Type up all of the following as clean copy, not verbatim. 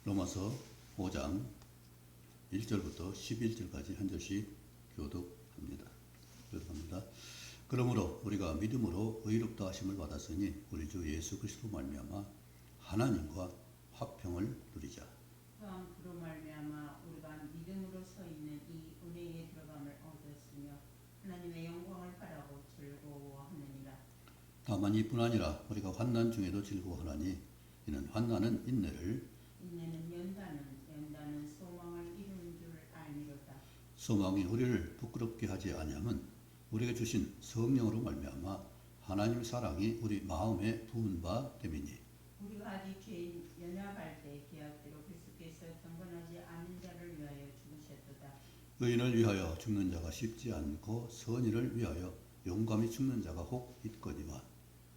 로마서 5장 1절부터 11절까지 한 절씩 교독합니다. 그러므로 우리가 믿음으로 의롭다 하심을 받았으니 우리 주 예수 그리스도 말미암아 하나님과 화평을 누리자. 또한 그로 말미암아 우리가 믿음으로 서 있는 이 은혜에 들어감을 얻었으며 하나님의 영광을 바라고 즐거워하느니라. 다만 이뿐 아니라 우리가 환난 중에도 즐거워하나니 이는 환난은 인내를, 인내는 연단은 소망을 이루는 줄 알미로다. 소망이 우리를 부끄럽게 하지 아니함은 우리에게 주신 성령으로 말미암아 하나님의 사랑이 우리 마음에 부은 바 됨이니. 우리가 아직 죄인 연약할 때 계약대로 그리스도께서 경건하지 않은 자를 위하여 죽으셨도다. 의인을 위하여 죽는 자가 쉽지 않고 선인을 위하여 용감히 죽는 자가 혹 있거니와.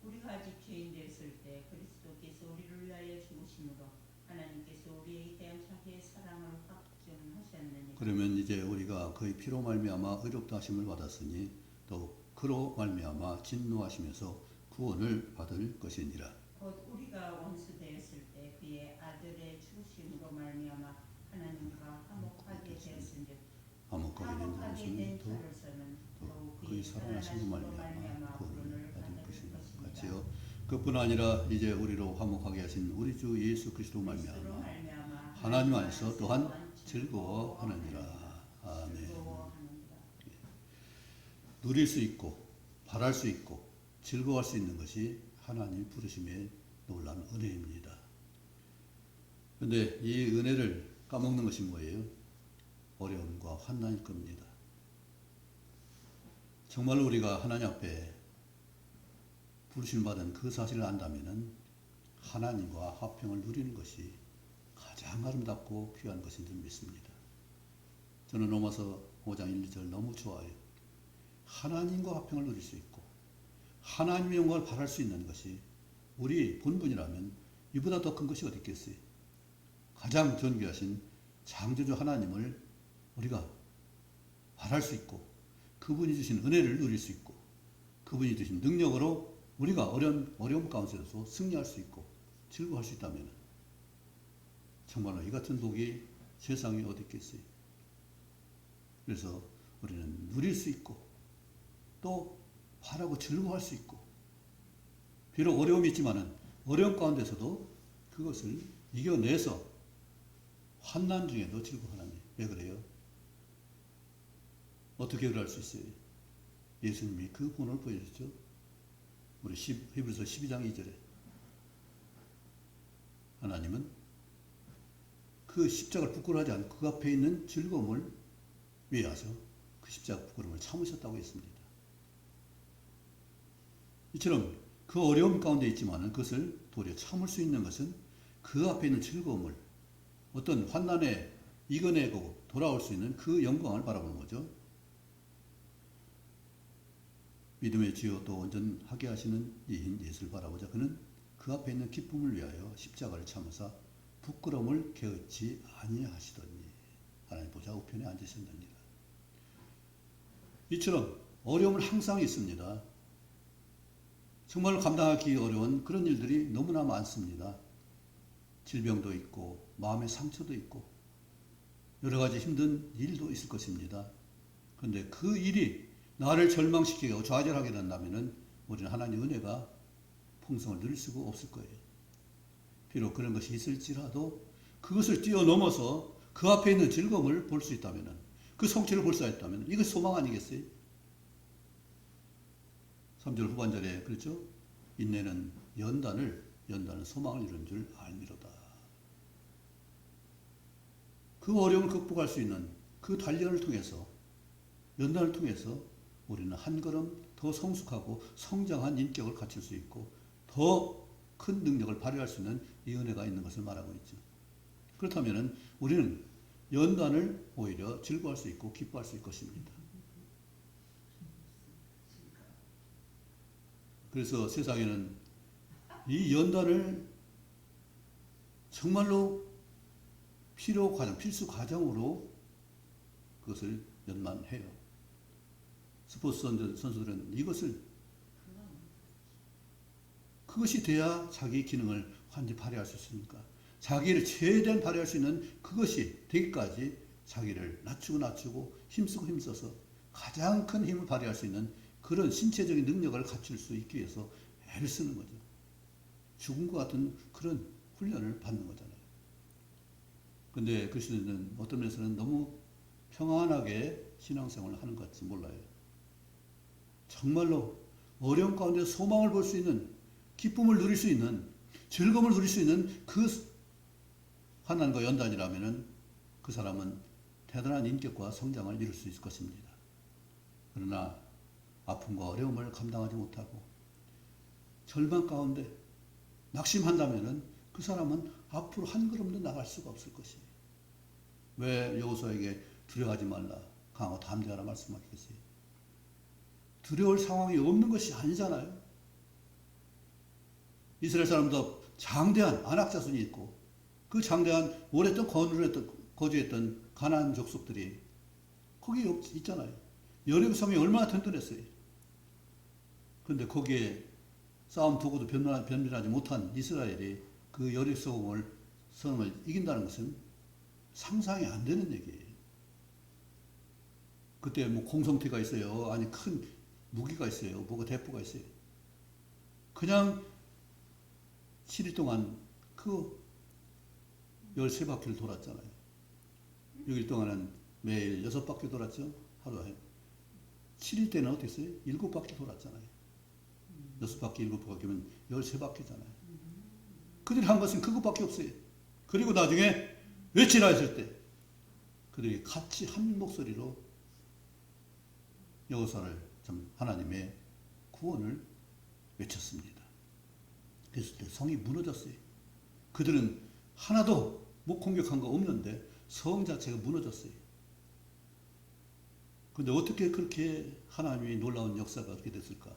우리가 아직 죄인 되었을 때 그리스도께서 우리를 위하여 죽으심으로 하나님께서 우리에 대한 자기의 사랑을 확증하셨느니라. 그러면 이제 우리가 그의 피로 말미암아 의롭다 하심을 받았으니 또 그로 말미암아 진노하심에서 구원을 받을 것이니라. 곧 우리가 원수 되었을 때 그의 아들의 죽으심으로 말미암아 하나님과 화목하게 되었은즉 화목하게 된 자로서는 또 그의 살아나심으로 말미암아 구원을 받을 것이니라. 같이요. 그뿐 아니라 이제 우리로 화목하게 하신 우리 주 예수 그리스도 말미암아 하나님 안에서 또한 즐거워하느니라. 아멘. 누릴 수 있고 바랄 수 있고 즐거워할 수 있는 것이 하나님 부르심의 놀라운 은혜입니다. 그런데 이 은혜를 까먹는 것이 뭐예요? 어려움과 환난일 겁니다. 정말로 우리가 하나님 앞에 부르심 받은 그 사실을 안다면 하나님과 화평을 누리는 것이 가장 아름답고 귀한 것인 줄 믿습니다. 저는 로마서 5장 1, 2절 너무 좋아해요. 하나님과 화평을 누릴 수 있고 하나님의 영광을 바랄 수 있는 것이 우리 본분이라면 이보다 더 큰 것이 어디 있겠어요? 가장 존귀하신 창조주 하나님을 우리가 바랄 수 있고 그분이 주신 은혜를 누릴 수 있고 그분이 주신 능력으로 우리가 어려움 가운데서도 승리할 수 있고 즐거워할 수 있다면 정말로 이 같은 복이 세상에 어디 있겠어요? 그래서 우리는 누릴 수 있고 또 바라고 즐거워할 수 있고 비록 어려움이 있지만은 어려움 가운데서도 그것을 이겨내서 환난 중에도 즐거워하나니. 왜 그래요? 어떻게 그럴 수 있어요? 예수님이 그 본을 보여주죠. 우리 히브리서 12장 2절에 하나님은 그 십자가를 부끄러워하지 않고 그 앞에 있는 즐거움을 위하여 그 십자가 부끄러움을 참으셨다고 했습니다. 이처럼 그 어려움 가운데 있지만 그것을 도리어 참을 수 있는 것은 그 앞에 있는 즐거움을 어떤 환난에 이겨내고 돌아올 수 있는 그 영광을 바라보는 거죠. 믿음의 주요 또 온전하게 하시는 이인 예수를 바라보자. 그는 그 앞에 있는 기쁨을 위하여 십자가를 참으사 부끄러움을 게으치 아니하시더니 하나님 보좌 우편에 앉으셨느니라. 이처럼 어려움은 항상 있습니다. 정말 감당하기 어려운 그런 일들이 너무나 많습니다. 질병도 있고 마음의 상처도 있고 여러 가지 힘든 일도 있을 것입니다. 그런데 그 일이 나를 절망시키고 좌절하게 된다면 우리는 하나님의 은혜가 풍성을 누릴 수가 없을 거예요. 비록 그런 것이 있을지라도 그것을 뛰어넘어서 그 앞에 있는 즐거움을 볼 수 있다면 그 성취를 볼 수 있다면 이것이 소망 아니겠어요? 3절 후반절에 그렇죠? 인내는 연단은 소망을 이루는 줄 알미로다. 그 어려움을 극복할 수 있는 그 단련을 통해서 연단을 통해서 우리는 한 걸음 더 성숙하고 성장한 인격을 갖출 수 있고 더 큰 능력을 발휘할 수 있는 이 은혜가 있는 것을 말하고 있죠. 그렇다면 우리는 연단을 오히려 즐거워할 수 있고 기뻐할 수 있을 것입니다. 그래서 세상에는 이 연단을 정말로 필수 과정으로 그것을 연만해요. 스포츠 선수들은 이것을 그것이 돼야 자기 기능을 완전히 발휘할 수 있으니까 자기를 최대한 발휘할 수 있는 그것이 되기까지 자기를 낮추고 힘써서 가장 큰 힘을 발휘할 수 있는 그런 신체적인 능력을 갖출 수 있기 위해서 애를 쓰는 거죠. 죽음과 같은 그런 훈련을 받는 거잖아요. 근데 그리스도인은 어떤 면에서는 너무 평안하게 신앙생활을 하는 것 같지 몰라요. 정말로 어려움 가운데 소망을 볼 수 있는, 기쁨을 누릴 수 있는, 즐거움을 누릴 수 있는 그 하나님과 연단이라면 그 사람은 대단한 인격과 성장을 이룰 수 있을 것입니다. 그러나 아픔과 어려움을 감당하지 못하고 절망 가운데 낙심한다면 그 사람은 앞으로 한 걸음도 나갈 수가 없을 것이에요. 왜 여호수아에게 두려워하지 말라, 강하고 담대하라 말씀하겠어요? 두려울 상황이 없는 것이 아니잖아요. 이스라엘 사람도 장대한 아낙 자손이 있고 그 장대한 오랫동안 거주했던 가나안 족속들이 거기 있잖아요. 여리고 성이 얼마나 튼튼했어요. 그런데 거기에 싸움 도구도 변변하지 못한 이스라엘이 그 여리고 성을 이긴다는 것은 상상이 안 되는 얘기예요. 그때 뭐 공성태가 있어요. 아니 큰 무기가 있어요. 뭐가 대포가 있어요. 그냥 7일 동안 그 13바퀴를 돌았잖아요. 6일 동안은 매일 6바퀴 돌았죠. 하루에. 7일 때는 어떻게 했어요? 7바퀴 돌았잖아요. 6바퀴, 7바퀴면 13바퀴잖아요. 그들이 한 것은 그것밖에 없어요. 그리고 나중에 외치라 했을 때 그들이 같이 한 목소리로 여호수아를 하나님의 구원을 외쳤습니다. 그랬을 때 성이 무너졌어요. 그들은 하나도 못 공격한 거 없는데 성 자체가 무너졌어요. 그런데 어떻게 그렇게 하나님의 놀라운 역사가 그렇게 됐을까?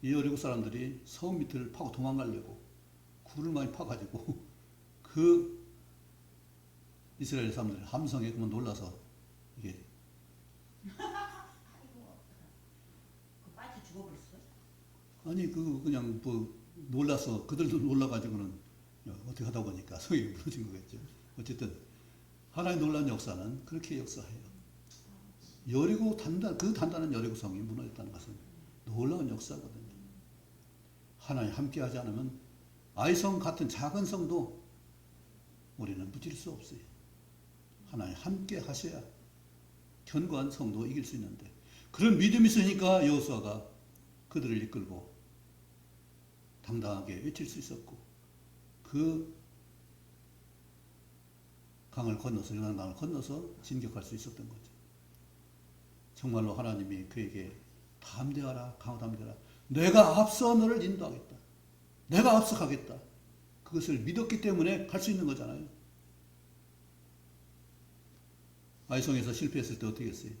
이 여리고 사람들이 성 밑을 파고 도망가려고 굴을 많이 파가지고 그 이스라엘 사람들의 함성에 그만 놀라서 이게 빠져 죽어버렸어? 아니 그냥 뭐 놀라서 그들도 놀라가지고는 어떻게 하다 보니까 성이 무너진 거겠죠. 어쨌든 하나의 놀라운 역사는 그렇게 역사해요. 여리고 단단한 여리고 성이 무너졌다는 것은 놀라운 역사거든요. 하나님 함께하지 않으면 아이성 같은 작은 성도 우리는 무질 수 없어요. 하나님 함께 하셔야 견고한 성도 이길 수 있는데 그런 믿음이 있으니까 여호수아가 그들을 이끌고 당당하게 외칠 수 있었고 그 강을 건너서 요단강을 건너서 진격할 수 있었던 거죠. 정말로 하나님이 그에게 담대하라, 강하고 담대하라. 내가 앞서 너를 인도하겠다. 내가 앞서 가겠다. 그것을 믿었기 때문에 갈 수 있는 거잖아요. 아이성에서 실패했을 때 어떻게 했어요?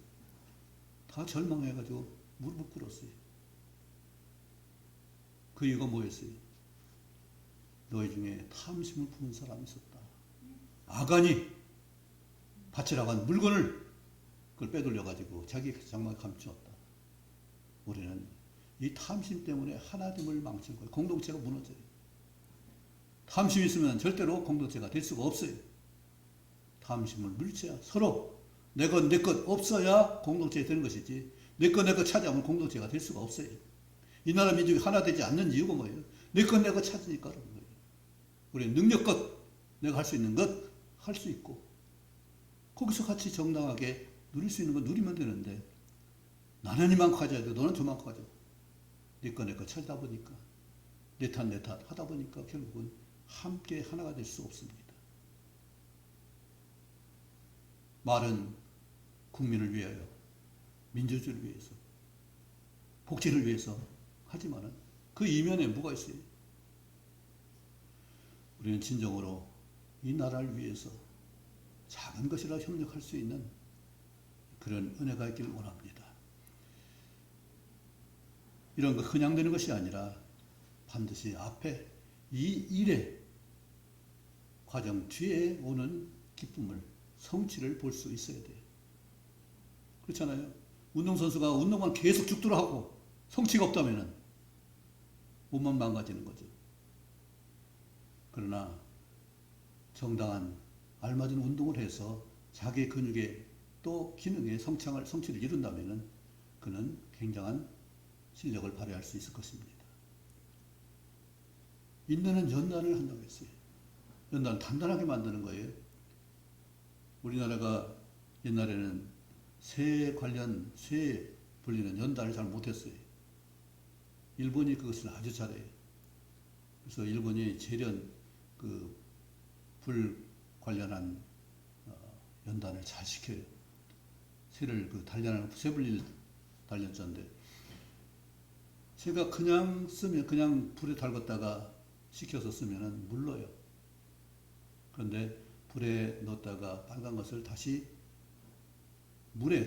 다 절망해가지고 무릎을 꿇었어요. 그 이유가 뭐였어요? 너희 중에 탐심을 부는 사람이 있었다. 아간이 바치라고 한 물건을 그걸 빼돌려가지고 자기 장막에 감추었다. 우리는 이 탐심 때문에 하나님을 망친 거예요. 공동체가 무너져요. 탐심이 있으면 절대로 공동체가 될 수가 없어요. 탐심을 물리쳐야 서로 내 것 없어야 공동체가 되는 것이지 내 것 찾아오면 공동체가 될 수가 없어요. 이 나라 민족이 하나 되지 않는 이유가 뭐예요? 내 것 찾으니까 그런 거예요. 우리는 능력껏 내가 할 수 있는 것 할 수 있고 거기서 같이 정당하게 누릴 수 있는 거 누리면 되는데 나는 이만큼 가져야 돼. 너는 저만큼 가져. 내 것 찾다 보니까 내 탓 하다 보니까 결국은 함께 하나가 될 수 없습니다. 말은 국민을 위하여 민주주의를 위해서 복지를 위해서 하지만은 그 이면에 뭐가 있어요? 우리는 진정으로 이 나라를 위해서 작은 것이라 협력할 수 있는 그런 은혜가 있기를 원합니다. 이런 거 그냥 되는 것이 아니라 반드시 앞에 이 일의 과정 뒤에 오는 기쁨을 성취를 볼 수 있어야 돼요. 그렇잖아요. 운동선수가 운동만 계속 죽도록 하고 성취가 없다면 몸만 망가지는 거죠. 그러나 정당한 알맞은 운동을 해서 자기 근육의 또 기능의 성취를 이룬다면 그는 굉장한 실력을 발휘할 수 있을 것입니다. 인내는 연단을 한다고 했어요. 연단은 단단하게 만드는 거예요. 우리나라가 옛날에는 쇠 불리는 연단을 잘 못했어요. 일본이 그것을 아주 잘해요. 그래서 일본이 재련 불 관련한 연단을 잘 시켜요. 쇠를 단련하는 쇠 불릴 단련자인데 쇠가 그냥 쓰면 그냥 불에 달궜다가 식혀서 쓰면은 물러요. 그런데 불에 넣었다가 빨간 것을 다시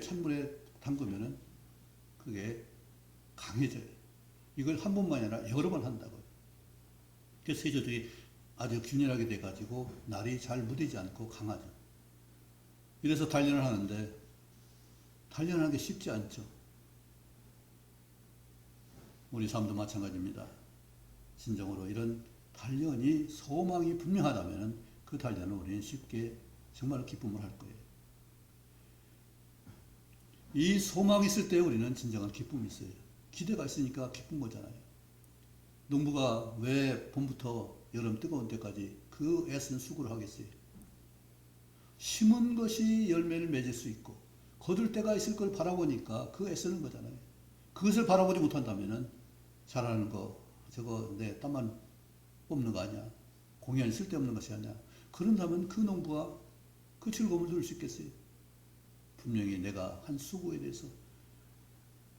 찬물에 담그면은 그게 강해져요. 이걸 한 번만이 아니라 여러 번 한다고요. 그래서 쇠조직이 아주 균일하게 돼가지고 날이 잘 묻히지 않고 강하죠. 이래서 단련을 하는데 단련하는 게 쉽지 않죠. 우리 삶도 마찬가지입니다. 진정으로 이런 단련이 소망이 분명하다면 그 단련을 우리는 쉽게 정말 기쁨을 할 거예요. 이 소망이 있을 때 우리는 진정한 기쁨이 있어요. 기대가 있으니까 기쁜 거잖아요. 농부가 왜 봄부터 여름 뜨거운 때까지 그 애쓴 수고를 하겠어요? 심은 것이 열매를 맺을 수 있고 거둘 때가 있을 걸 바라보니까 그 애쓰는 거잖아요. 그것을 바라보지 못한다면 잘하는 거 저거 내 땀만 뽑는 거 아니야. 공연이 쓸데없는 것이 아니야. 그런다면 그 농부가 그 즐거움을 누릴 수 있겠어요? 분명히 내가 한 수고에 대해서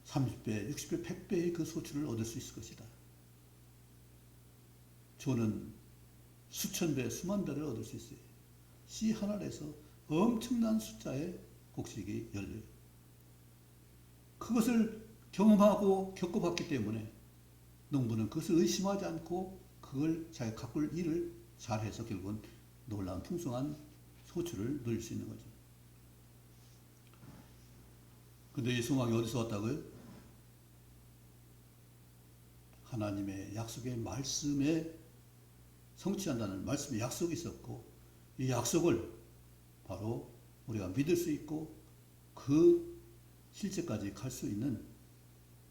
30배, 60배, 100배의 그 소출을 얻을 수 있을 것이다. 저는 수천 배, 수만 배를 얻을 수 있어요. 씨 하나에서 엄청난 숫자의 곡식이 열려요. 그것을 경험하고 겪어봤기 때문에 농부는 그것을 의심하지 않고 그걸 자기가 가꿀 일을 잘해서 결국은 놀라운 풍성한 소출을 누릴 수 있는 거죠. 근데 이 소망이 어디서 왔다고요? 하나님의 약속의 말씀에 성취한다는 말씀의 약속이 있었고 이 약속을 바로 우리가 믿을 수 있고 그 실제까지 갈 수 있는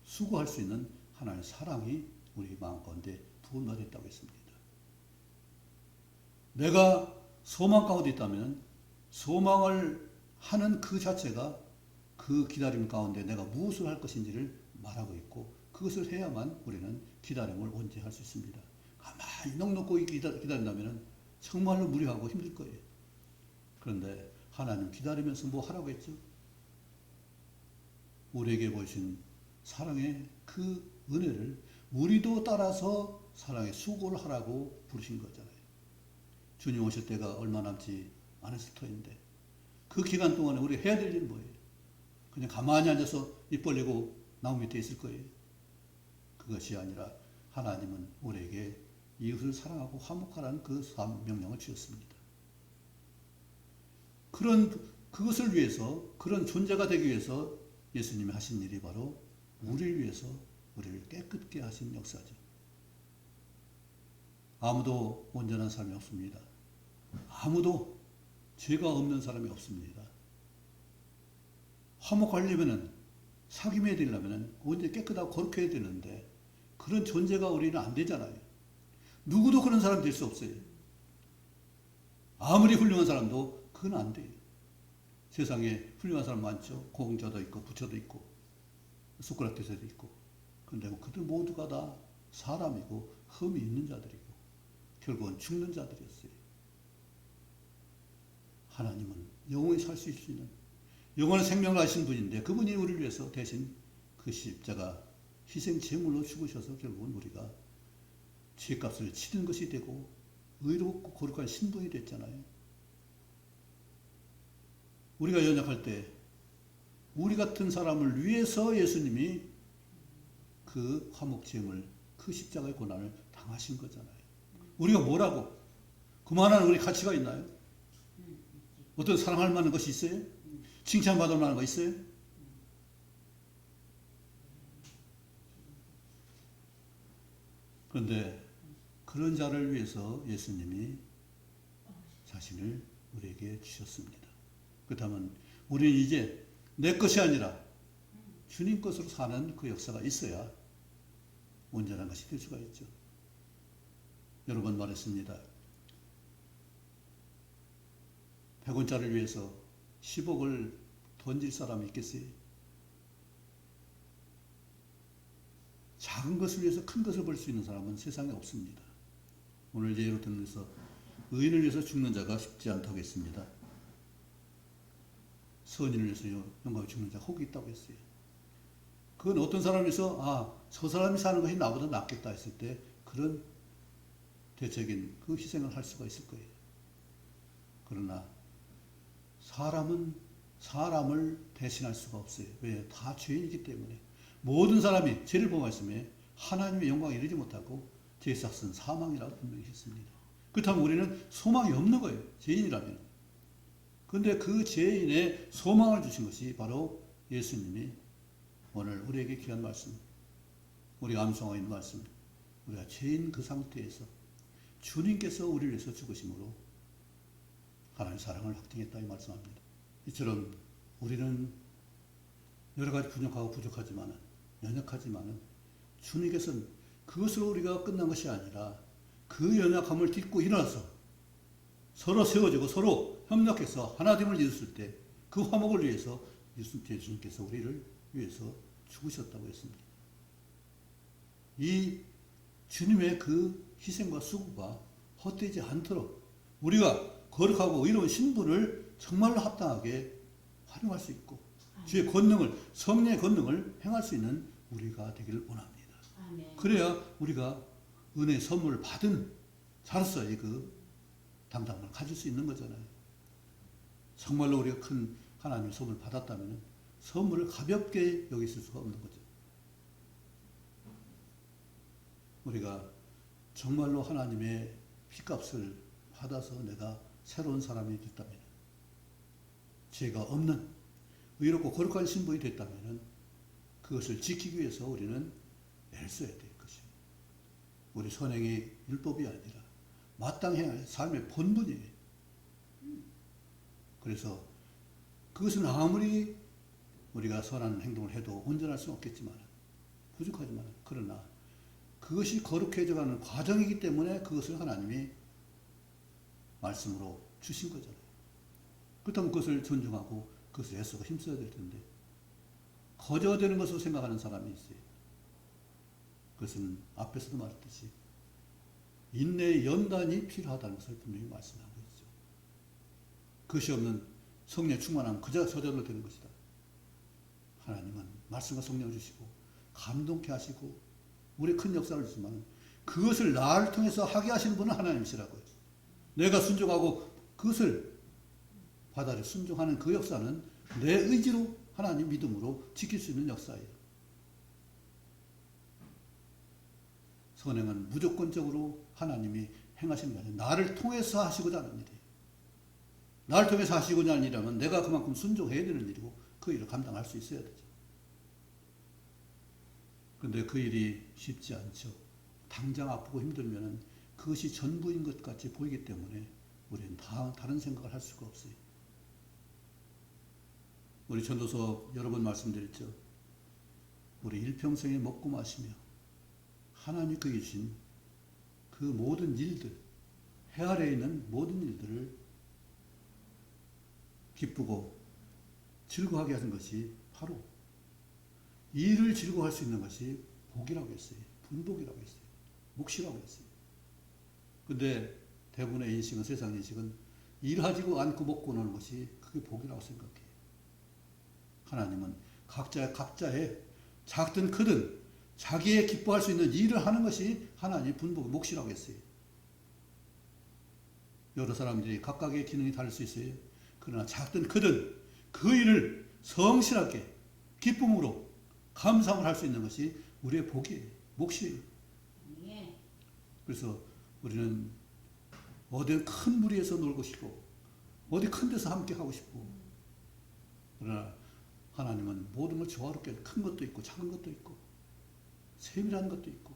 수고할 수 있는 하나님의 사랑이 우리 마음 가운데 부어졌다고 했습니다. 내가 소망 가운데 있다면 소망을 하는 그 자체가 그 기다림 가운데 내가 무엇을 할 것인지를 말하고 있고 그것을 해야만 우리는 기다림을 온전히 할 수 있습니다. 가만히 넉넉히 기다린다면 정말로 무료하고 힘들 거예요. 그런데 하나님 기다리면서 뭐 하라고 했죠? 우리에게 보이신 사랑의 그 은혜를 우리도 따라서 사랑의 수고를 하라고 부르신 거잖아요. 주님 오실 때가 얼마 남지 않았을 터인데 그 기간 동안에 우리 해야 될 일은 뭐예요? 그냥 가만히 앉아서 입 벌리고 나무 밑에 있을 거예요. 그것이 아니라 하나님은 우리에게 이웃을 사랑하고 화목하라는 그 명령을 주셨습니다. 그것을 위해서 그런 존재가 되기 위해서 예수님이 하신 일이 바로 우리를 위해서 우리를 깨끗게 하신 역사죠. 아무도 온전한 사람이 없습니다. 아무도 죄가 없는 사람이 없습니다. 화목하려면 사귐해야 되려면 온전히 깨끗하고 거룩해야 되는데 그런 존재가 우리는 안 되잖아요. 누구도 그런 사람 될 수 없어요. 아무리 훌륭한 사람도 그건 안 돼요. 세상에 훌륭한 사람 많죠. 공자도 있고 부처도 있고 소크라테스도 있고. 그런데 그들 모두가 다 사람이고 흠이 있는 자들이고 결국은 죽는 자들이었어요. 하나님은 영원히 살 수 있는 영원한 생명을 하신 분인데 그분이 우리를 위해서 대신 그 십자가 희생 제물로 죽으셔서 결국은 우리가 죄값을 치는 것이 되고 의롭고 거룩한 신분이 됐잖아요. 우리가 연약할 때 우리 같은 사람을 위해서 예수님이 그 화목제물 그 십자가의 고난을 당하신 거잖아요. 우리가 뭐라고? 그만한 우리 가치가 있나요? 어떤 사랑할 만한 것이 있어요? 칭찬받을 만한 거 있어요? 그런데 그런 자를 위해서 예수님이 자신을 우리에게 주셨습니다. 그렇다면 우리는 이제 내 것이 아니라 주님 것으로 사는 그 역사가 있어야 온전한 것이 될 수가 있죠. 여러 번 말했습니다. 100원짜리를 위해서 10억을 던질 사람이 있겠어요? 작은 것을 위해서 큰 것을 벌 수 있는 사람은 세상에 없습니다. 오늘 예로 들면서 의인을 위해서 죽는 자가 쉽지 않다고 했습니다. 선인을 위해서 영광에 죽는 자가 혹이 있다고 했어요. 그건 어떤 사람에서 저 사람이 사는 것이 나보다 낫겠다 했을 때 그런 대책인 그 희생을 할 수가 있을 거예요. 그러나 사람은 사람을 대신할 수가 없어요. 왜? 다 죄인이기 때문에. 모든 사람이 죄를 범하였음에 하나님의 영광에 이르지 못하고 죄의 삭은 사망이라고 분명히 했습니다. 그렇다면 우리는 소망이 없는 거예요. 죄인이라면. 그런데 그 죄인의 소망을 주신 것이 바로 예수님이 오늘 우리에게 귀한 말씀, 우리가 암송하고 있는 말씀, 우리가 죄인 그 상태에서 주님께서 우리를 위해서 죽으심으로 하나님의 사랑을 확증했다 이 말씀합니다. 이처럼 우리는 여러 가지 부족하지만은 연약하지만은 주님께서는 그것으로 우리가 끝난 것이 아니라 그 연약함을 딛고 일어나서 서로 세워지고 서로 협력해서 하나됨을 이뤘을 때 그 화목을 위해서 예수님께서 우리를 위해서 죽으셨다고 했습니다. 이 주님의 그 희생과 수고가 헛되지 않도록 우리가 거룩하고 의로운 신분을 정말로 합당하게 활용할 수 있고 주의 권능을 성령의 권능을 행할 수 있는 우리가 되기를 원합니다. 아멘. 그래야 우리가 은혜의 선물을 받은 자로서의 그 당당함을 가질 수 있는 거잖아요. 정말로 우리가 큰 하나님의 선물을 받았다면 선물을 가볍게 여길 수가 없는 거죠. 우리가 정말로 하나님의 피값을 받아서 내가 새로운 사람이 됐다면, 죄가 없는 의롭고 거룩한 신분이 됐다면 그것을 지키기 위해서 우리는 애를 써야 될 것이에요. 우리 선행의 율법이 아니라 마땅히 할 삶의 본분이에요. 그래서 그것은 아무리 우리가 선한 행동을 해도 온전할 수는 없겠지만 부족하지만 그러나 그것이 거룩해져가는 과정이기 때문에 그것을 하나님이 말씀으로 주신 거잖아요. 그렇다면 그것을 존중하고 그것을 애써서 힘써야 될 텐데 거저되는 것으로 생각하는 사람이 있어요. 그것은 앞에서도 말했듯이 인내의 연단이 필요하다는 것을 분명히 말씀하고 있죠. 그것이 없는 성령의 충만함은 그저 저절로 되는 것이다. 하나님은 말씀과 성령을 주시고 감동케 하시고 우리 큰 역사를 주지만 그것을 나를 통해서 하게 하시는 분은 하나님이시라고요. 내가 순종하고 그것을 받아들여 순종하는 그 역사는 내 의지로 하나님 믿음으로 지킬 수 있는 역사예요. 선행은 무조건적으로 하나님이 행하시는 게 아니라 나를 통해서 하시고자 하는 일이에요. 나를 통해서 하시고자 하는 일이라면 내가 그만큼 순종해야 되는 일이고 그 일을 감당할 수 있어야 되죠. 그런데 그 일이 쉽지 않죠. 당장 아프고 힘들면 그것이 전부인 것 같이 보이기 때문에 우리는 다른 생각을 할 수가 없어요. 우리 전도서 여러 번 말씀드렸죠. 우리 일평생에 먹고 마시며 하나님께 주신 그 모든 일들, 해 아래에 있는 모든 일들을 기쁘고 즐거워하게 하는 것이 바로 일을 즐거워할 수 있는 것이 복이라고 했어요. 분복이라고 했어요. 몫이라고 했어요. 근데 대부분의 인식은, 세상 인식은 일하지도 않고 먹고 노는 것이 그게 복이라고 생각해요. 하나님은 각자의 작든 크든 자기의 기뻐할 수 있는 일을 하는 것이 하나님의 분복의 몫이라고 했어요. 여러 사람들이 각각의 기능이 다를 수 있어요. 그러나 작든 크든 그 일을 성실하게 기쁨으로 감사함을 할 수 있는 것이 우리의 복이에요. 몫이에요. 그래서 우리는 어디 큰 무리에서 놀고 싶고 어디 큰 데서 함께 하고 싶고 그러나 하나님은 모든 걸 조화롭게 큰 것도 있고 작은 것도 있고 세밀한 것도 있고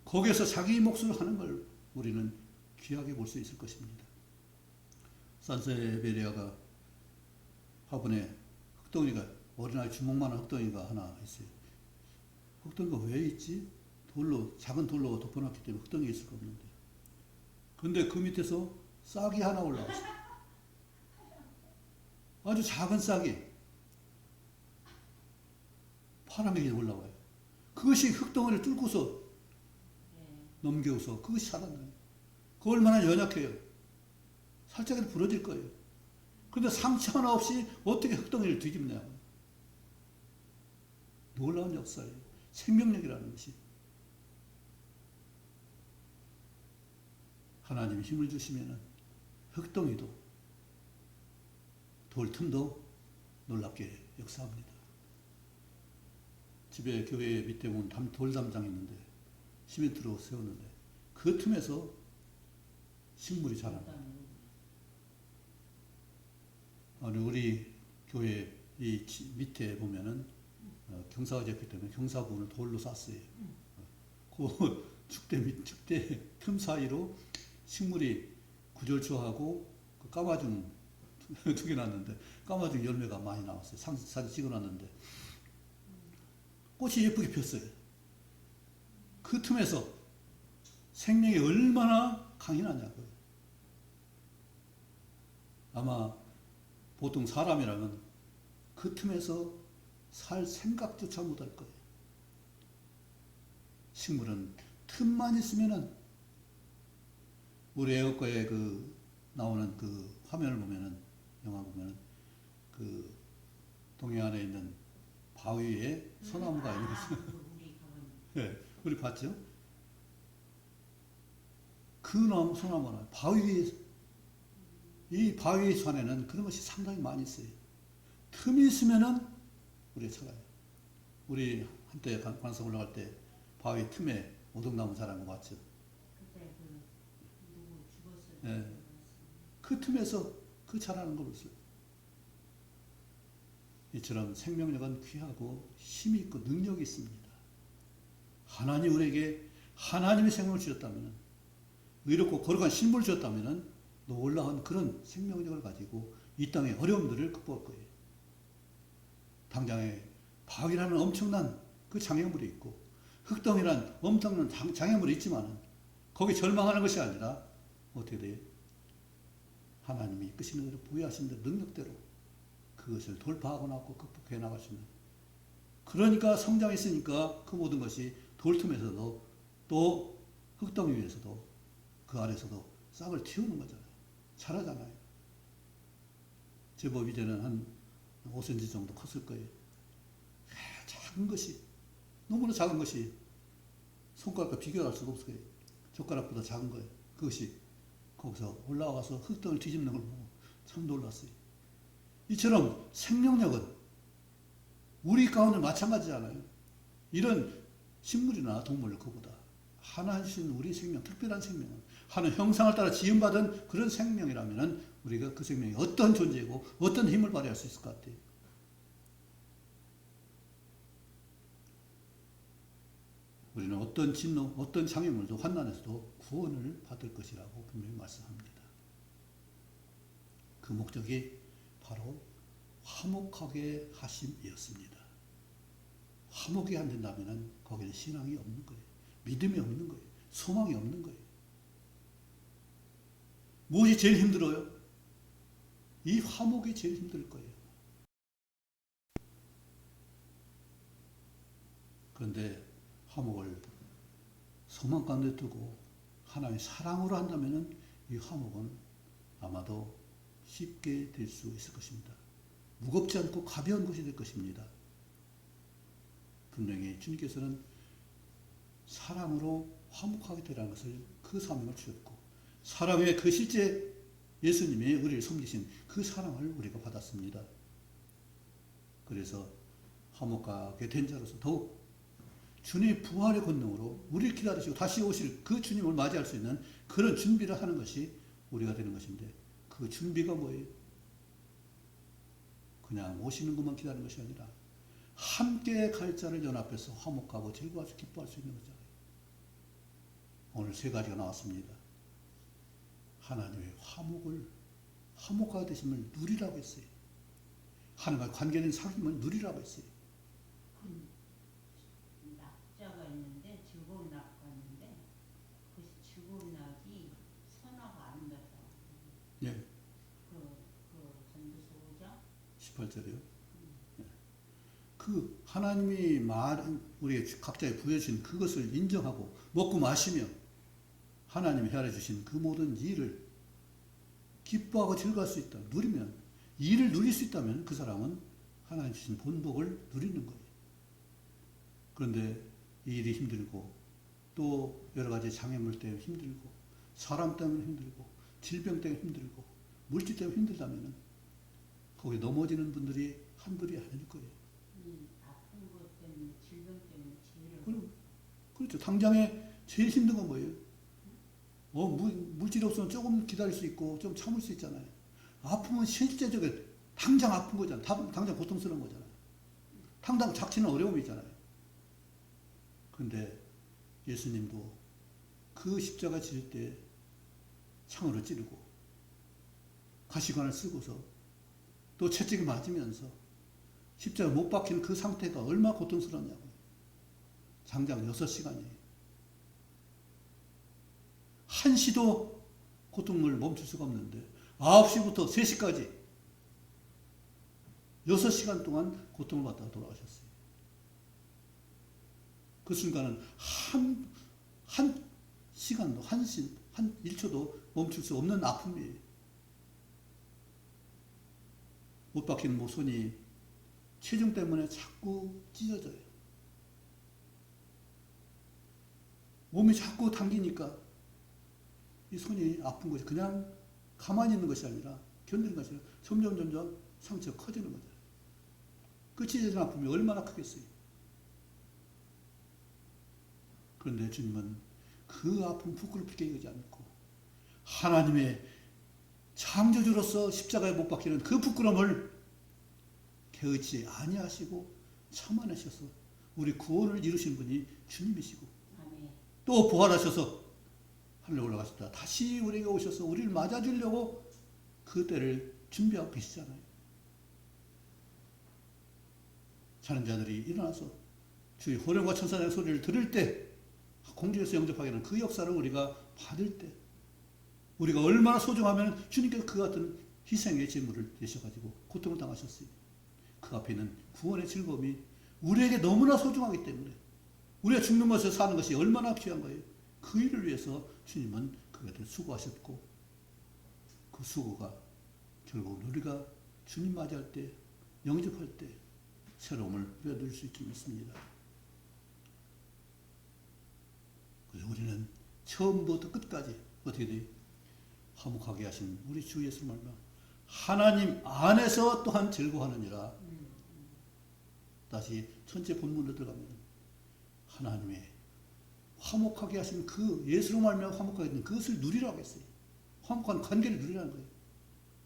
거기에서 자기 몫을 하는 걸 우리는 귀하게 볼 수 있을 것입니다. 산세베리아가 화분에 흑덩이가 어린아이 주먹만한 흑덩이가 하나 있어요. 흑덩이가 왜 있지? 작은 돌로 덮어놨기 때문에 흑덩이 있을 거 없는데. 근데 그 밑에서 싹이 하나 올라왔어. 아주 작은 싹이 파란색이 올라와요. 그것이 흙덩어리를 뚫고서 넘겨서 그것이 자란다는. 그 얼마나 연약해요. 살짝이라도 부러질 거예요. 그런데 상처 하나 없이 어떻게 흙덩이를 뒤집냐고. 놀라운 역사예요. 생명력이라는 것이. 하나님이 힘을 주시면 흙덩이도 돌 틈도 놀랍게 역사합니다. 집에 교회 밑에 보면 돌담장 있는데 시멘트로 세웠는데 그 틈에서 식물이 자랍니다. 우리 교회 이 밑에 보면은 경사가 잡기 때문에 경사부분을 돌로 쌌어요. 그 축대 틈 사이로 식물이 구절초하고 그 까마중 두 개 났는데 까마중 열매가 많이 나왔어요. 사진 찍어놨는데 꽃이 예쁘게 폈어요. 그 틈에서 생명이 얼마나 강인하냐고요. 아마 보통 사람이라면 그 틈에서 살 생각조차 못할 거예요. 식물은 틈만 있으면은 우리 에어컨에 나오는 그 화면을 보면은 영화 보면은 그 동해안에 있는 바위에 소나무가 있는 거죠. 네, 우리 봤죠? 그 소나무는 이 바위 산에는 그런 것이 상당히 많이 있어요. 틈이 있으면은 우리가 찾아요. 우리 한때 관성 올라갈 때 바위 틈에 오동나무 자란 거 봤죠? 그때 누구 죽었을 네. 때 그 틈에서 그 자라는 걸 봤어요. 이처럼 생명력은 귀하고 힘이 있고 능력이 있습니다. 하나님 우리에게 하나님의 생명을 주셨다면, 의롭고 거룩한 신분을 주셨다면 놀라운 그런 생명력을 가지고 이 땅의 어려움들을 극복할 거예요. 당장에 바위라는 엄청난 그 장애물이 있고 흙덩이라는 엄청난 장애물이 있지만 거기에 절망하는 것이 아니라 어떻게 돼요? 하나님이 이끄시는 대로 부여하신 대로 능력대로 그것을 돌파하고 나고 극복해 나갈 수 있는. 그러니까 성장이 있으니까 그 모든 것이 돌틈에서도 또 흙덩이 위에서도 그 아래서도 싹을 틔우는 거잖아요. 자라잖아요. 제법 이제는 한 5cm 정도 컸을 거예요. 작은 것이, 너무나 작은 것이 손가락과 비교할 수가 없어요. 젓가락보다 작은 거예요. 그것이 거기서 올라와서 흙덩이를 뒤집는 걸 보고 참 놀랐어요. 이처럼 생명력은 우리 가운데 마찬가지잖아요. 이런 식물이나 동물 그보다 하나 주신 우리 생명, 특별한 생명은 하나님 형상을 따라 지음받은 그런 생명이라면 우리가 그 생명이 어떤 존재이고 어떤 힘을 발휘할 수 있을 것 같아요. 우리는 어떤 진노, 어떤 장애물도 환난에서도 구원을 받을 것이라고 분명히 말씀합니다. 그 목적이 바로 화목하게 하심이었습니다. 화목이 안 된다면 거기는 신앙이 없는 거예요. 믿음이 없는 거예요. 소망이 없는 거예요. 무엇이 제일 힘들어요? 이 화목이 제일 힘들 거예요. 그런데 화목을 소망 가운데 두고 하나님의 사랑으로 한다면 이 화목은 아마도 쉽게 될 수 있을 것입니다. 무겁지 않고 가벼운 것이 될 것입니다. 분명히 주님께서는 사랑으로 화목하게 되라는 것을 그 사명을 주셨고 사랑의 그 실제 예수님이 우리를 섬기신 그 사랑을 우리가 받았습니다. 그래서 화목하게 된 자로서 더욱 주님의 부활의 권능으로 우리를 기다리시고 다시 오실 그 주님을 맞이할 수 있는 그런 준비를 하는 것이 우리가 되는 것인데 그 준비가 뭐예요? 그냥 오시는 것만 기다리는 것이 아니라 함께 갈 자를 연합해서 화목하고 즐거워서 기뻐할 수 있는 거잖아요. 오늘 세 가지가 나왔습니다. 하나님의 화목을 화목하게 되심을 누리라고 했어요. 하나님과 관계된 삶을 누리라고 했어요. 그 낙자가 있는데 즐거운 낙가 있는데 그 즐거운 낙이 선하고 아름답다. 예, 그 전도서 5장 18절이요. 그 하나님이 우리 각자에 부여주신 그것을 인정하고 먹고 마시며 하나님이 헤아려 주신 그 모든 일을 기뻐하고 즐거워할 수 있다. 누리면 일을 누릴 수 있다면 그 사람은 하나님 주신 본복을 누리는 거예요. 그런데 이 일이 힘들고 또 여러 가지 장애물 때문에 힘들고 사람 때문에 힘들고 질병 때문에 힘들고 물질 때문에 힘들다면 거기 넘어지는 분들이 한둘이 아닐 거예요. 아픈 것 때문에 질병 때문에 제일 그렇죠. 당장에 제일 힘든 건 뭐예요? 물질이 없으면 조금 기다릴 수 있고 좀 참을 수 있잖아요. 아프면 실제적인 당장 아픈 거잖아요. 당장 고통스러운 거잖아요. 당장 닥치는 어려움이잖아요. 그런데 예수님도 그 십자가 지을 때 창으로 찌르고 가시관을 쓰고서 또 채찍을 맞으면서 십자가 못 박힌 그 상태가 얼마나 고통스럽냐고요. 장장 6시간이에요. 한시도 고통을 멈출 수가 없는데 9시부터 3시까지 6시간 동안 고통을 받다가 돌아가셨어요. 그 순간은 한 시간도 한 1초도 멈출 수 없는 아픔이에요. 못 박힌 손이 체중 때문에 자꾸 찢어져요. 몸이 자꾸 당기니까 이 손이 아픈 것이 그냥 가만히 있는 것이 아니라 견디는 것이 아니라 점점 상처가 커지는 거죠. 그 찢어진 아픔이 얼마나 크겠어요. 그런데 주님은 그 아픔 부끄럽게 여기지 않고 하나님의 창조주로서 십자가에 못 박히는 그 부끄러움을 개의치 아니하시고 참아내셔서 우리 구원을 이루신 분이 주님이시고 아멘. 또 부활하셔서 하늘에 올라가셨다. 다시 우리에게 오셔서 우리를 맞아주려고 그 때를 준비하고 계시잖아요. 자는 자들이 일어나서 주의 호령과 천사의 소리를 들을 때 공중에서 영접하게 하는 그 역사를 우리가 받을 때 우리가 얼마나 소중하면 주님께서 그 같은 희생의 제물을 내셔가지고 고통을 당하셨어요. 그 앞에 있는 구원의 즐거움이 우리에게 너무나 소중하기 때문에 우리가 죽는 것을 사는 것이 얼마나 귀한 거예요. 그 일을 위해서 주님은 그것을 수고하셨고 그 수고가 결국 우리가 주님 맞이할 때 영접할 때 새로움을 우리가 누릴 수 있게 믿습니다. 그래서 우리는 처음부터 끝까지 어떻게 돼요? 화목하게 하신 우리 주 예수 말씀 하나님 안에서 또한 즐거워하느니라. 다시 전체 본문으로 들어가면 하나님의 화목하게 하신 그 예수로 말미암아 화목하게 된 그것을 누리라고 했어요. 화목한 관계를 누리라는 거예요.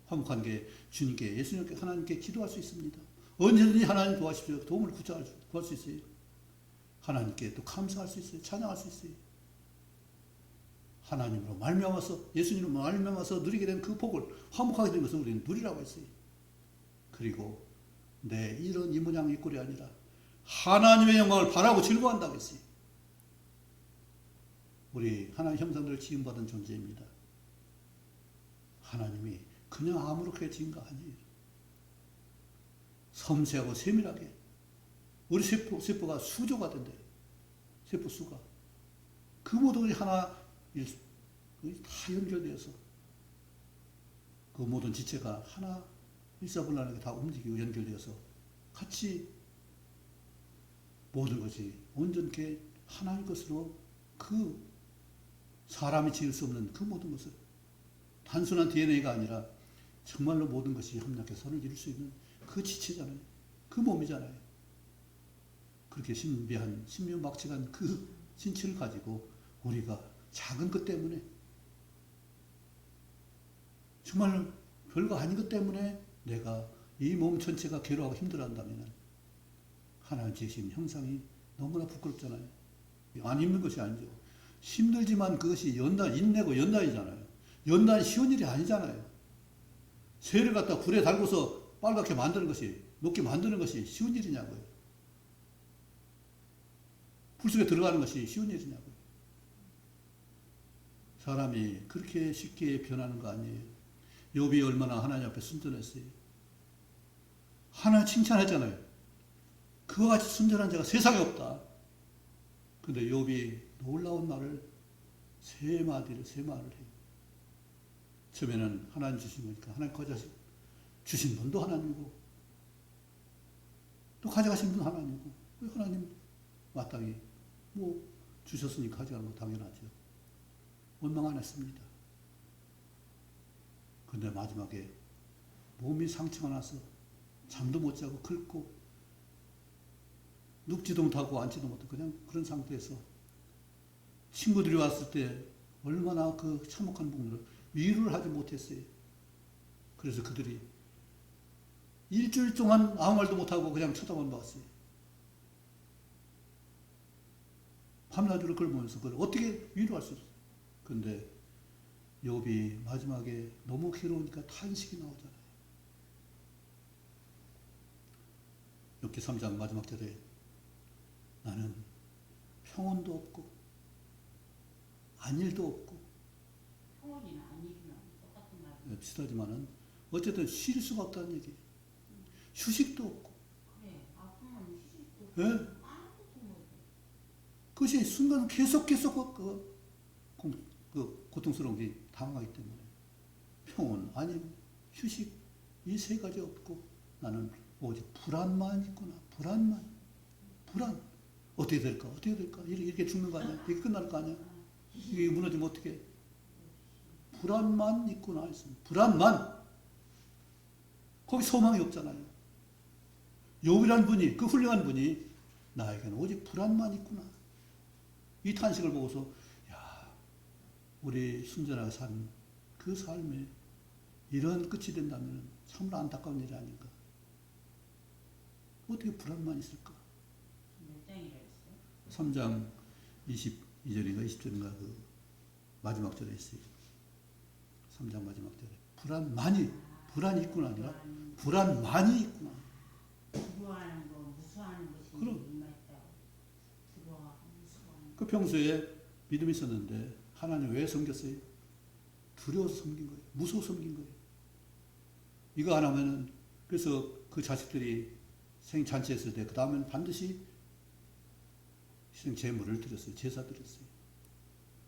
화목한 게 주님께 예수님께 하나님께 기도할 수 있습니다. 언제든지 하나님 도와주십시오. 도움을 구할 수 있어요. 하나님께 또 감사할 수 있어요. 찬양할 수 있어요. 하나님으로 말미암아서 예수님으로 말미암아서 누리게 된 그 복을 화목하게 된 것을 우리는 누리라고 했어요. 그리고 내 이런 이 모양 이 꼴이 아니라 하나님의 영광을 바라고 즐거워한다고 했어요. 우리 하나님 형상대로 지음받은 존재입니다. 하나님이 그냥 아무렇게 지은 거 아니에요. 섬세하고 세밀하게 우리 세포가 수조가 된대요. 세포 수가 그 모든 것이 하나 다 연결되어서 그 모든 지체가 하나 일사분란하게 다 움직이고 연결되어서 같이 모든 것이 온전케 하나의 것으로 그 사람이 지을 수 없는 그 모든 것을 단순한 DNA가 아니라 정말로 모든 것이 합력해서 선을 이룰 수 있는 그 지체잖아요. 그 몸이잖아요. 그렇게 신비한 신묘막측한 그 신체를 가지고 우리가 작은 것 때문에 정말 별거 아닌 것 때문에 내가 이 몸 전체가 괴로워하고 힘들어한다면 하나님 지으신 형상이 너무나 부끄럽잖아요. 안 힘든 것이 아니죠. 힘들지만 그것이 인내고 연단이잖아요. 연단이 쉬운 일이 아니잖아요. 새를 갖다 불에 달고서 빨갛게 만드는 것이, 녹게 만드는 것이 쉬운 일이냐고요. 불 속에 들어가는 것이 쉬운 일이냐고요. 사람이 그렇게 쉽게 변하는 거 아니에요. 욥이 얼마나 하나님 앞에 순전했어요. 하나님 칭찬했잖아요. 그와 같이 순전한 자가 세상에 없다. 근데 욥이 놀라운 말을 세 말을 해요. 처음에는 하나님 주신 거니까 하나님 주신 분도 하나님이고 또 가져가신 분도 하나님이고 하나님 마땅히 뭐 주셨으니까 가져가는 거 당연하죠. 원망 안 했습니다. 근데 마지막에 몸이 상처가 나서 잠도 못 자고 긁고 눕지도 못하고 앉지도 못하고 그냥 그런 상태에서 친구들이 왔을 때 얼마나 그 참혹한 부분을 위로를 하지 못했어요. 그래서 그들이 일주일 동안 아무 말도 못하고 그냥 쳐다만 봤어요. 밤낮으로 그걸 보면서 그걸 어떻게 위로할 수 없어요. 그런데 욥이 마지막에 너무 괴로우니까 탄식이 나오잖아요. 욥기 3장 마지막 절에 나는 평온도 없고 안일도 없고 평온이나 안일이나 똑같은 말이에요. 비슷하지만은 어쨌든 쉴 수가 없다는 얘기예요. 휴식도 없고. 그래, 아프면 휴식도 예? 아무것도 못해. 그것이 순간 계속 그 고통스러운 게 당하기 때문에 평온, 안일, 휴식 이 세 가지 없고 나는 오직 불안만 있구나. 불안. 어떻게 될까? 이렇게 죽는 거 아니야? 이렇게 끝날 거 아니야? 이게 무너지면 어떻게? 불안만 있구나 했습니다. 불안만. 거기 소망이 없잖아요. 욥이라는 분이, 그 훌륭한 분이 나에게는 오직 불안만 있구나. 이 탄식을 보고서 야, 우리 순전하게 산 그 삶에 이런 끝이 된다면 참으로 안타까운 일이 아닌가. 어떻게 불안만 있을까? 몇 장이라 했어요? 3장 22절인가 20절인가 그 마지막 절에 있어요. 3장 마지막 절에 불안이 있구나 아니라 불안만이 있구나. 두려워하는 거, 무서워하는 것이 그럼. 임했다고. 두려워하고 무서워하는 그 평소에 믿음이 있었는데 하나님 왜 섬겼어요? 두려워서 섬긴 거예요. 무서워서 섬긴 거예요. 이거 안 하면은 그래서 그 자식들이 생잔치했을 때 그 다음에는 반드시 희생 제물을 드렸어요. 제사 드렸어요.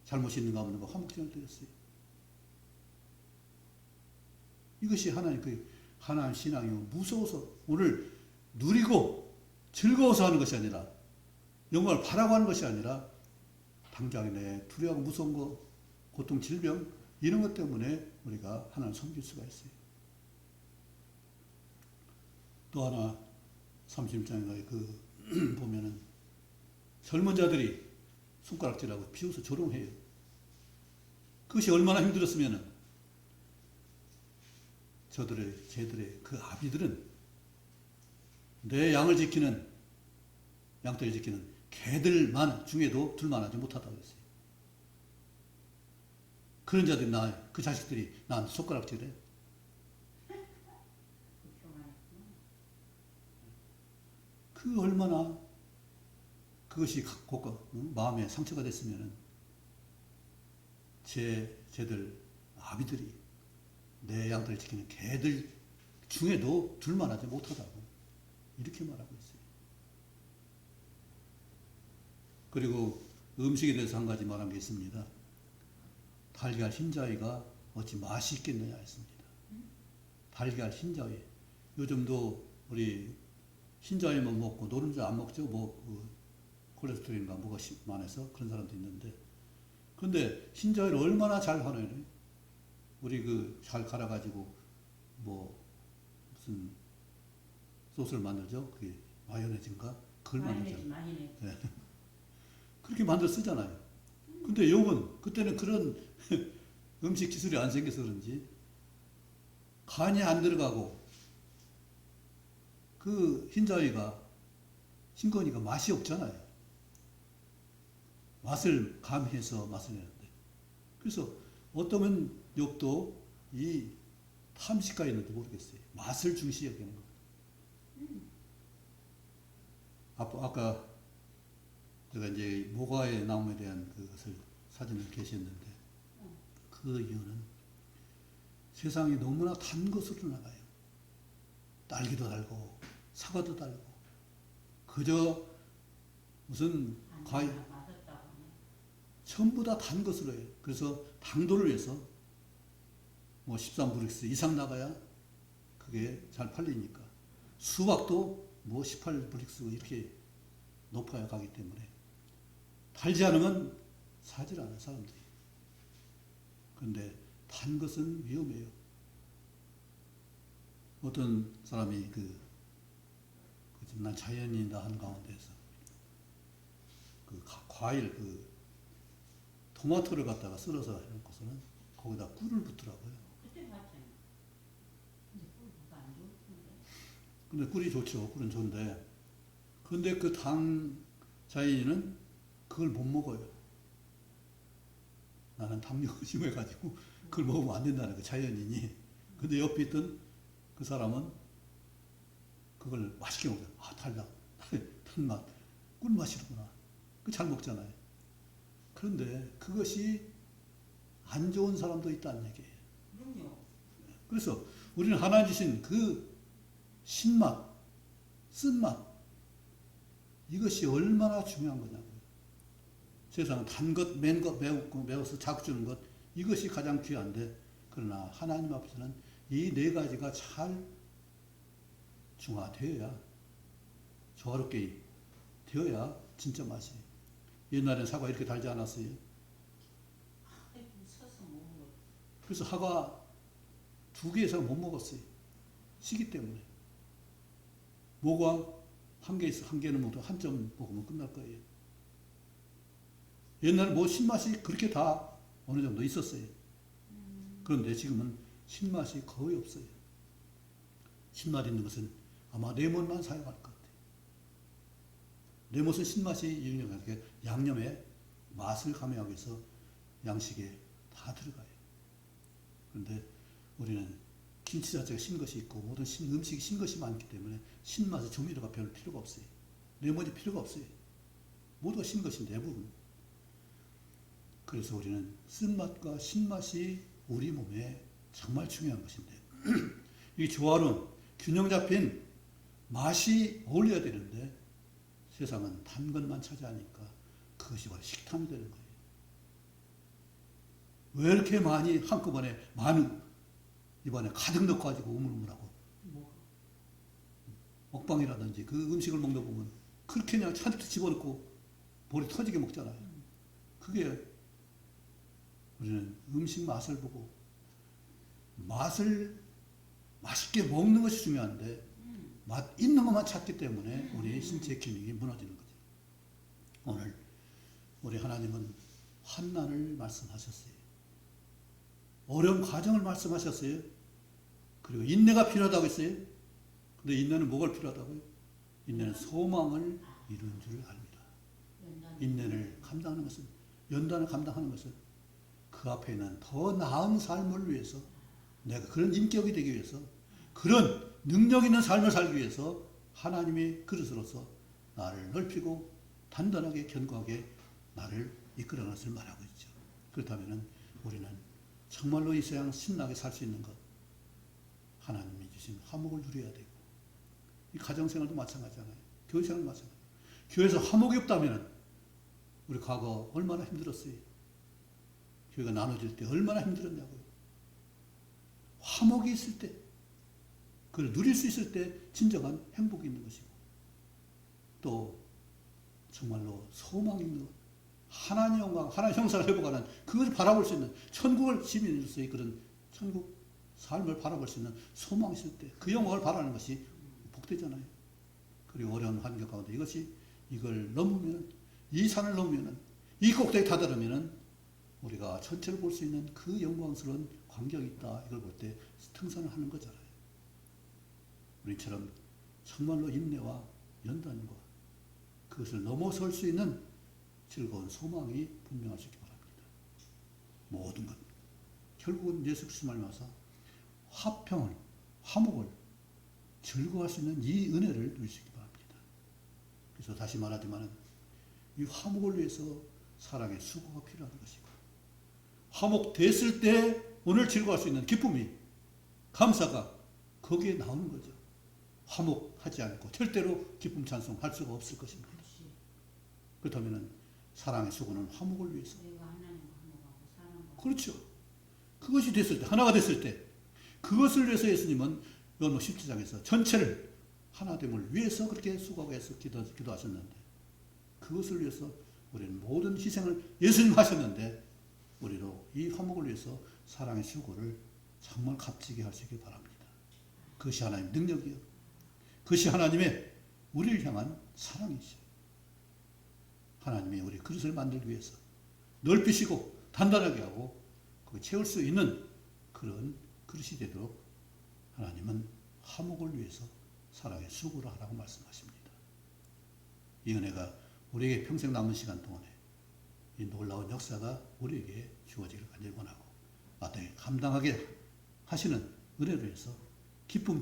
잘못이 있는가 없는가 화목제를 드렸어요. 이것이 하나님 신앙이고 무서워서 오늘 누리고 즐거워서 하는 것이 아니라 영광을 바라고 하는 것이 아니라 당장에 내 두려워하고 무서운 거 고통 질병 이런 것 때문에 우리가 하나님을 섬길 수가 있어요. 또 하나 31장에 보면은 젊은 자들이 손가락질하고 비웃어 조롱해요. 그것이 얼마나 힘들었으면은 쟤들의 그 아비들은 내 양을 지키는 양떼를 지키는 개들만 중에도 둘만하지 못하다고 했어요. 그런 자들이 그 자식들이 나한테 손가락질해. 그 얼마나 그것이 마음에 상처가 됐으면은 쟤들 아비들이 내 양들을 지키는 개들 중에도 둘만하지 못하다고 이렇게 말하고 있어요. 그리고 음식에 대해서 한 가지 말한 게 있습니다. 달걀 흰자위가 어찌 맛이 있겠느냐 했습니다. 달걀 흰자위. 요즘도 우리 흰자위만 먹고 노른자 안 먹죠. 콜레스테롤인가 뭐가 많아서 그런 사람도 있는데. 그런데 흰자위를 얼마나 잘 하나요? 우리 잘 갈아가지고 무슨 소스를 만들죠. 그게 마요네즈인가? 그걸 만들죠. 마요네즈. 네. 그렇게 만들어 쓰잖아요. 근데 욥은 그때는 그런 음식 기술이 안 생겨서 그런지 간이 안 들어가고 그 흰자위가 흰거니까 맛이 없잖아요. 맛을 가미해서 맛을 내는데. 그래서 어떠면 욥도 이 탐식가 있는지 모르겠어요. 맛을 중시 여기는 거. 아까 제가 이제 모과의 나무에 대한 그것을 사진을 게시했는데 그 이유는 세상이 너무나 단 것으로 나가요. 딸기도 달고 사과도 달고 그저 무슨 과일 전부 다 단 것으로 해요. 그래서 당도를 위해서 뭐 13브릭스 이상 나가야 그게 잘 팔리니까 수박도 뭐 18브릭스 이렇게 높아야 가기 때문에 달지 않으면 사질 않아요 사람들이. 그런데 단 것은 위험해요. 어떤 사람이 난 자연인이다 하는 가운데서 과일 토마토를 갖다가 썰어서 해놓고서는 거기다 꿀을 붓더라고요. 그때 봤잖아. 근데 꿀보다 안 좋을 텐데. 근데 꿀이 좋죠. 꿀은 좋은데. 근데 그 당 자연인은 그걸 못 먹어요. 나는 당뇨가 심해가지고 그걸 먹으면 안 된다는 그 자연인이. 근데 옆에 있던 그 사람은 그걸 맛있게 먹어요. 아, 달다. 단맛. 꿀맛이로구나. 그 잘 먹잖아요. 그런데 그것이 안 좋은 사람도 있다는 얘기예요. 그럼요. 그래서 우리는 하나님 주신 그 신맛, 쓴맛, 이것이 얼마나 중요한 거냐고요. 세상은 단 것, 맨 것, 매워서 자극 주는 것, 이것이 가장 귀한데, 그러나 하나님 앞에서는 이 네 가지가 잘 중화되어야, 조화롭게 되어야 진짜 맛이. 옛날엔 사과 이렇게 달지 않았어요. 서서 못 먹어. 그래서 사과 2개 이상 못 먹었어요. 시기 때문에. 모과 1개 있어. 1개는 먹어도 한 점 먹으면 끝날 거예요. 옛날에 뭐 신맛이 그렇게 다 어느 정도 있었어요. 그런데 지금은 신맛이 거의 없어요. 신맛 있는 것은 아마 레몬만 사용할 것 같아요. 레몬은 신맛이 유명하게 양념에 맛을 가미하기 위해서 양식에 다 들어가요. 그런데 우리는 김치 자체가 신 것이 있고 모든 음식이 신 것이 많기 때문에 신맛의 조미료가 별 필요가 없어요. 레몬이 필요가 없어요. 모두가 신 것인데 대부분. 그래서 우리는 쓴맛과 신맛이 우리 몸에 정말 중요한 것인데 이 조화로운 균형 잡힌 맛이 어울려야 되는데 세상은 단 것만 차지하니까 그것이 바로 식탐이 되는 거예요. 왜 이렇게 많이 한꺼번에 많은 입안에 가득 넣어가지고 우물우물하고 먹방이라든지 그 음식을 먹다 보면 그렇게 그냥 잔뜩 집어넣고 볼이 터지게 먹잖아요. 그게 우리는 음식 맛을 보고 맛을 맛있게 먹는 것이 중요한데 맛 있는 것만 찾기 때문에 우리 신체 기능이 무너지는 거죠. 오늘 우리 하나님은 환난을 말씀하셨어요. 어려운 과정을 말씀하셨어요. 그리고 인내가 필요하다고 했어요. 근데 인내는 뭐가 필요하다고요? 인내는 소망을 이루는 줄 압니다. 인내를 감당하는 것은 연단을 감당하는 것은 그 앞에 있는 더 나은 삶을 위해서 내가 그런 인격이 되기 위해서 그런 능력 있는 삶을 살기 위해서 하나님의 그릇으로서 나를 넓히고 단단하게 견고하게 나를 이끌어가는 것을 말하고 있죠. 그렇다면 우리는 정말로 이 세상 신나게 살 수 있는 것 하나님이 주신 화목을 누려야 되고 이 가정생활도 마찬가지잖아요. 교회생활도 마찬가지예요. 교회에서 화목이 없다면 우리 과거 얼마나 힘들었어요. 교회가 나눠질 때 얼마나 힘들었냐고요. 화목이 있을 때 그걸 누릴 수 있을 때 진정한 행복이 있는 것이고 또 정말로 소망이 있는 것 하나님 영광, 하나님 형상을 회복하는 그것을 바라볼 수 있는 천국을 시민으로서의 그런 천국 삶을 바라볼 수 있는 소망이 있을 때 그 영광을 바라는 것이 복되잖아요. 그리고 어려운 환경 가운데 이걸 넘으면 이 산을 넘으면 이 꼭대기 다다르면 우리가 전체를 볼 수 있는 그 영광스러운 광경이 있다. 이걸 볼 때 등산을 하는 거잖아요. 우리처럼 정말로 인내와 연단과 그것을 넘어설 수 있는 즐거운 소망이 분명할 수 있기 바랍니다. 모든 것 결국은 예수 그리스도 말씀하사 화평을, 화목을 즐거워할 수 있는 이 은혜를 누리시기 바랍니다. 그래서 다시 말하지만 이 화목을 위해서 사랑의 수고가 필요한 것이고, 화목됐을 때 오늘 즐거워할 수 있는 기쁨이, 감사가 거기에 나오는 거죠. 화목하지 않고 절대로 기쁨 찬송할 수가 없을 것입니다. 그렇다면 사랑의 수고는 화목을 위해서. 그렇죠. 그것이 됐을 때, 하나가 됐을 때, 그것을 위해서 예수님은 요한복음 17장에서 전체를 하나됨을 위해서 그렇게 수고하고 해서 기도하셨는데, 그것을 위해서 우리는 모든 희생을 예수님 하셨는데, 우리도 이 화목을 위해서 사랑의 수고를 정말 값지게 할 수 있길 바랍니다. 그것이 하나님의 능력이요, 그것이 하나님의 우리를 향한 사랑이죠. 하나님이 우리 그릇을 만들기 위해서 넓히시고 단단하게 하고 그 채울 수 있는 그런 그릇이 되도록 하나님은 화목을 위해서 사랑의 수고를 하라고 말씀하십니다. 이 은혜가 우리에게 평생 남은 시간 동안에 이 놀라운 역사가 우리에게 주어지기를 간절히 원하고, 마땅히 감당하게 하시는 은혜로 해서 기쁨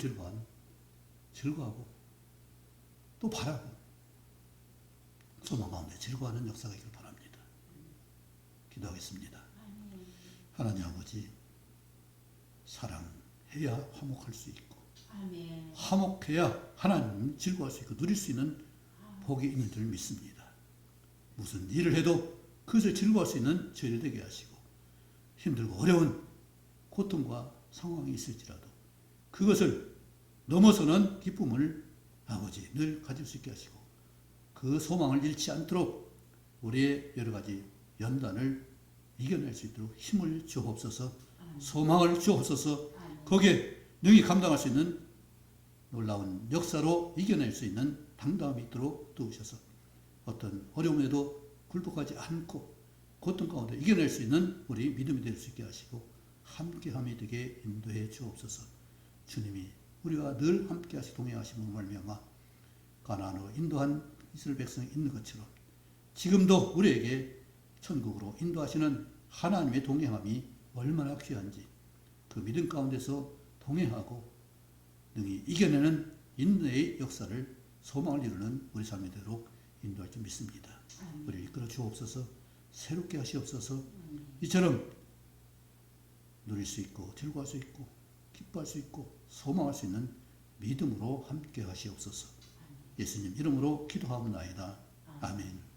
즐거워하고 또 바라고 소망 가운데 즐거워하는 역사가 있길 바랍니다. 기도하겠습니다. 하나님 아버지, 사랑해야 화목할 수 있고, 화목해야 하나님 즐거워할 수 있고 누릴 수 있는 복이 있는 줄 믿습니다. 무슨 일을 해도 그것을 즐거워할 수 있는 저희를 되게 하시고, 힘들고 어려운 고통과 상황이 있을지라도 그것을 넘어서는 기쁨을 아버지 늘 가질 수 있게 하시고, 그 소망을 잃지 않도록 우리의 여러 가지 연단을 이겨낼 수 있도록 힘을 주옵소서, 소망을 주옵소서, 거기에 능히 감당할 수 있는 놀라운 역사로 이겨낼 수 있는 당당함이 있도록 도우셔서 어떤 어려움에도 굴복하지 않고 고통 가운데 이겨낼 수 있는 우리 믿음이 될 수 있게 하시고 함께함이 되게 인도해 주옵소서. 주님이 우리와 늘 함께 하시 동행하심으로 말미암아 가나안으로 인도한 이스라엘 백성이 있는 것처럼 지금도 우리에게 천국으로 인도하시는 하나님의 동행함이 얼마나 귀한지 그 믿음 가운데서 동행하고 능히 이겨내는 인내의 역사를, 소망을 이루는 우리 삶이 되도록 인도할 줄 믿습니다. 우리를 이끌어 주옵소서, 새롭게 하시옵소서. 이처럼 누릴 수 있고 즐거워할 수 있고 기뻐할 수 있고 소망할 수 있는 믿음으로 함께 하시옵소서. 예수님 이름으로 기도하옵나이다. 아멘.